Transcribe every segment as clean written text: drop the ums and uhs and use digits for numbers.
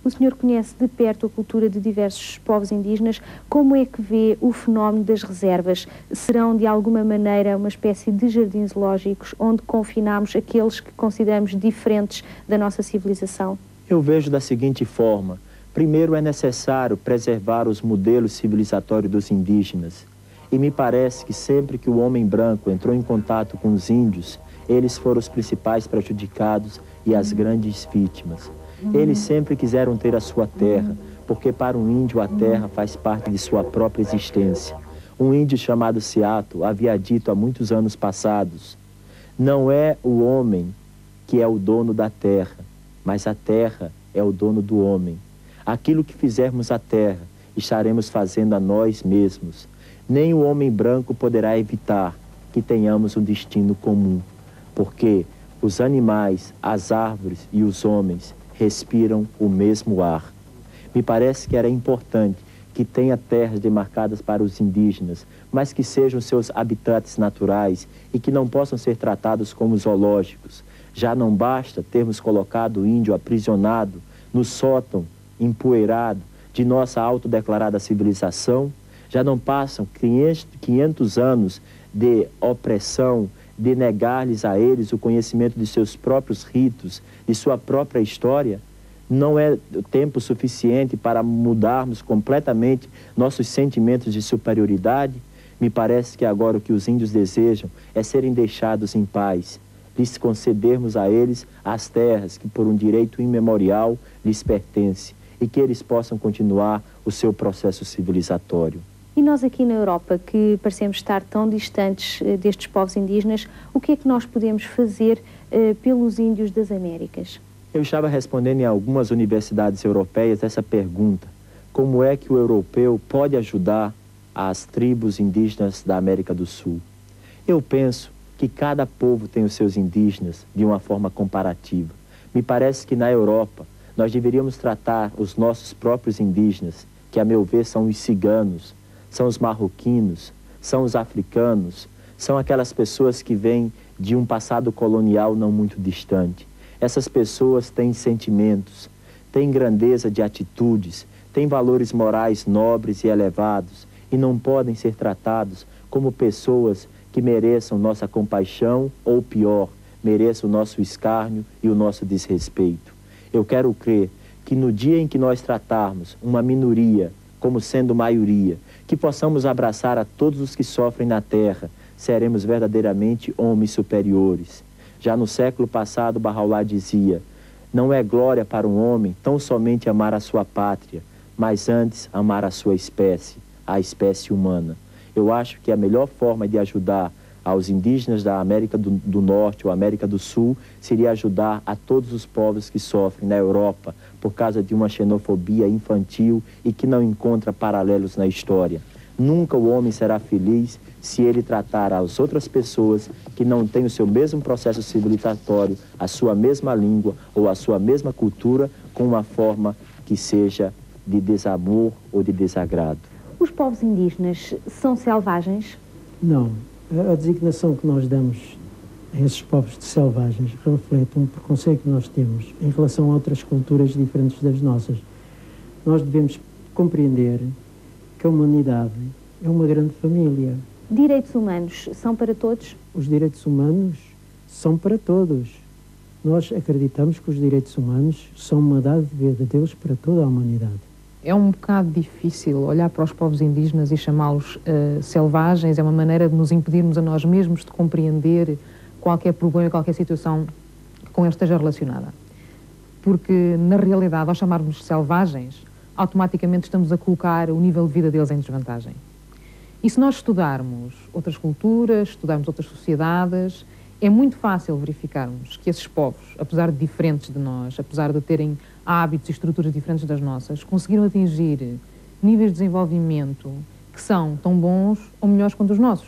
O senhor conhece de perto a cultura de diversos povos indígenas. Como é que vê o fenómeno das reservas? Serão, de alguma maneira, uma espécie de jardins zoológicos onde confinamos aqueles que consideramos diferentes da nossa civilização? Eu vejo da seguinte forma. Primeiro, é necessário preservar os modelos civilizatórios dos indígenas. E me parece que sempre que o homem branco entrou em contato com os índios, eles foram os principais prejudicados e as grandes vítimas. Eles sempre quiseram ter a sua terra, porque para um índio a terra faz parte de sua própria existência. Um índio chamado Seattle havia dito há muitos anos passados: não é o homem que é o dono da terra, mas a terra é o dono do homem. Aquilo que fizermos à terra, estaremos fazendo a nós mesmos. Nem o homem branco poderá evitar que tenhamos um destino comum, porque os animais, as árvores e os homens respiram o mesmo ar. Me parece que era importante que tenha terras demarcadas para os indígenas, mas que sejam seus habitats naturais e que não possam ser tratados como zoológicos. Já não basta termos colocado o índio aprisionado no sótão empoeirado de nossa autodeclarada civilização. Já não passam 500 anos de opressão, de negar-lhes a eles o conhecimento de seus próprios ritos, de sua própria história. Não é tempo suficiente para mudarmos completamente nossos sentimentos de superioridade? Me parece que agora o que os índios desejam é serem deixados em paz, lhes concedermos a eles as terras que por um direito imemorial lhes pertence e que eles possam continuar o seu processo civilizatório. E nós aqui na Europa, que parecemos estar tão distantes destes povos indígenas, o que é que nós podemos fazer pelos índios das Américas? Eu estava respondendo em algumas universidades europeias essa pergunta: como é que o europeu pode ajudar as tribos indígenas da América do Sul? Eu penso que cada povo tem os seus indígenas de uma forma comparativa. Me parece que na Europa nós deveríamos tratar os nossos próprios indígenas, que a meu ver são os ciganos, são os marroquinos, são os africanos, são aquelas pessoas que vêm de um passado colonial não muito distante. Essas pessoas têm sentimentos, têm grandeza de atitudes, têm valores morais nobres e elevados e não podem ser tratados como pessoas que mereçam nossa compaixão ou, pior, mereçam o nosso escárnio e o nosso desrespeito. Eu quero crer que no dia em que nós tratarmos uma minoria como sendo maioria, que possamos abraçar a todos os que sofrem na terra, seremos verdadeiramente homens superiores. Já no século passado, Bahá'u'lláh dizia: não é glória para um homem tão somente amar a sua pátria, mas antes amar a sua espécie, a espécie humana. Eu acho que a melhor forma de ajudar aos indígenas da América do Norte ou América do Sul seria ajudar a todos os povos que sofrem na Europa por causa de uma xenofobia infantil e que não encontra paralelos na história. Nunca o homem será feliz se ele tratar as outras pessoas que não têm o seu mesmo processo civilizatório, a sua mesma língua ou a sua mesma cultura com uma forma que seja de desamor ou de desagrado. Os povos indígenas são selvagens? Não. A designação que nós damos a esses povos de selvagens reflete um preconceito que nós temos em relação a outras culturas diferentes das nossas. Nós devemos compreender que a humanidade é uma grande família. Direitos humanos são para todos? Os direitos humanos são para todos. Nós acreditamos que os direitos humanos são uma dádiva de Deus para toda a humanidade. É um bocado difícil olhar para os povos indígenas e chamá-los selvagens. É uma maneira de nos impedirmos a nós mesmos de compreender qualquer problema, qualquer situação que com eles esteja relacionada. Porque, na realidade, ao chamarmos selvagens, automaticamente estamos a colocar o nível de vida deles em desvantagem. E se nós estudarmos outras culturas, estudarmos outras sociedades, é muito fácil verificarmos que esses povos, apesar de diferentes de nós, apesar de terem hábitos e estruturas diferentes das nossas, conseguiram atingir níveis de desenvolvimento que são tão bons ou melhores quanto os nossos.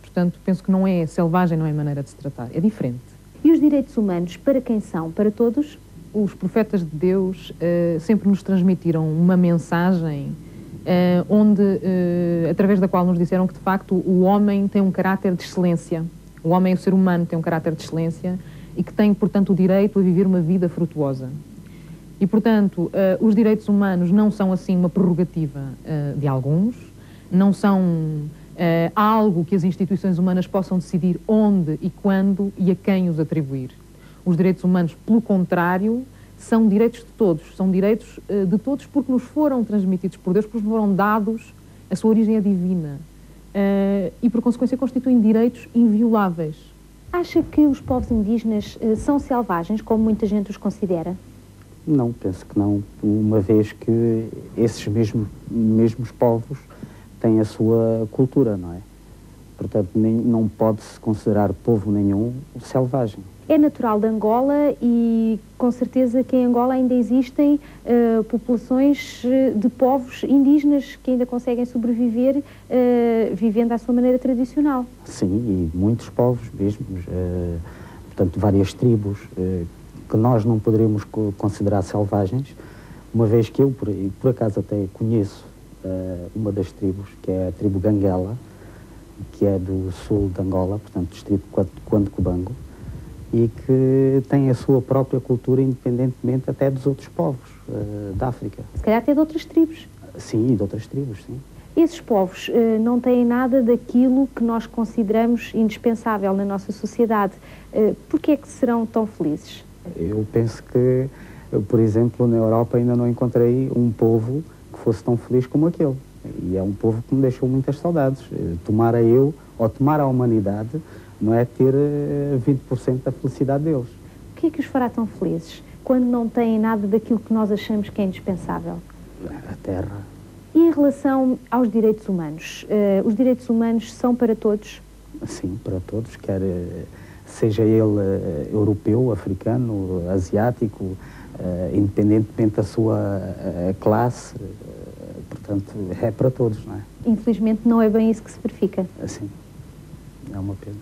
Portanto, penso que não é selvagem, não é maneira de se tratar, é diferente. E os direitos humanos, para quem são? Para todos? Os profetas de Deus sempre nos transmitiram uma mensagem através da qual nos disseram que, de facto, o homem tem um caráter de excelência. O homem, o ser humano, tem um caráter de excelência e que tem, portanto, o direito a viver uma vida frutuosa. E, portanto, os direitos humanos não são, assim, uma prerrogativa de alguns, não são algo que as instituições humanas possam decidir onde e quando e a quem os atribuir. Os direitos humanos, pelo contrário, são direitos de todos, são direitos de todos porque nos foram transmitidos por Deus, porque nos foram dados, a sua origem é divina e, por consequência, constituem direitos invioláveis. Acha que os povos indígenas são selvagens, como muita gente os considera? Não, penso que não, uma vez que esses mesmos povos têm a sua cultura, não é? Portanto, não pode-se considerar povo nenhum selvagem. É natural de Angola e, com certeza, que em Angola ainda existem populações de povos indígenas que ainda conseguem sobreviver vivendo à sua maneira tradicional. Sim, e muitos povos mesmo, portanto, várias tribos que nós não poderemos considerar selvagens, uma vez que eu, por acaso, até conheço uma das tribos, que é a tribo Ganguela, que é do sul de Angola, portanto, distrito de Cuando-Cubango, e que tem a sua própria cultura independentemente até dos outros povos da África. Se calhar até de outras tribos. Sim, e de outras tribos, sim. Esses povos não têm nada daquilo que nós consideramos indispensável na nossa sociedade. Porquê é que serão tão felizes? Eu penso que, por exemplo, na Europa ainda não encontrei um povo que fosse tão feliz como aquele. E é um povo que me deixou muitas saudades. Tomara eu, ou tomara a humanidade, não é ter 20% da felicidade deles. O que é que os fará tão felizes quando não têm nada daquilo que nós achamos que é indispensável? A terra. E em relação aos direitos humanos? Os direitos humanos são para todos? Sim, para todos, quer seja ele europeu, africano, asiático, independentemente da sua classe, portanto, é para todos, não é? Infelizmente não é bem isso que se verifica. Sim, é uma pena.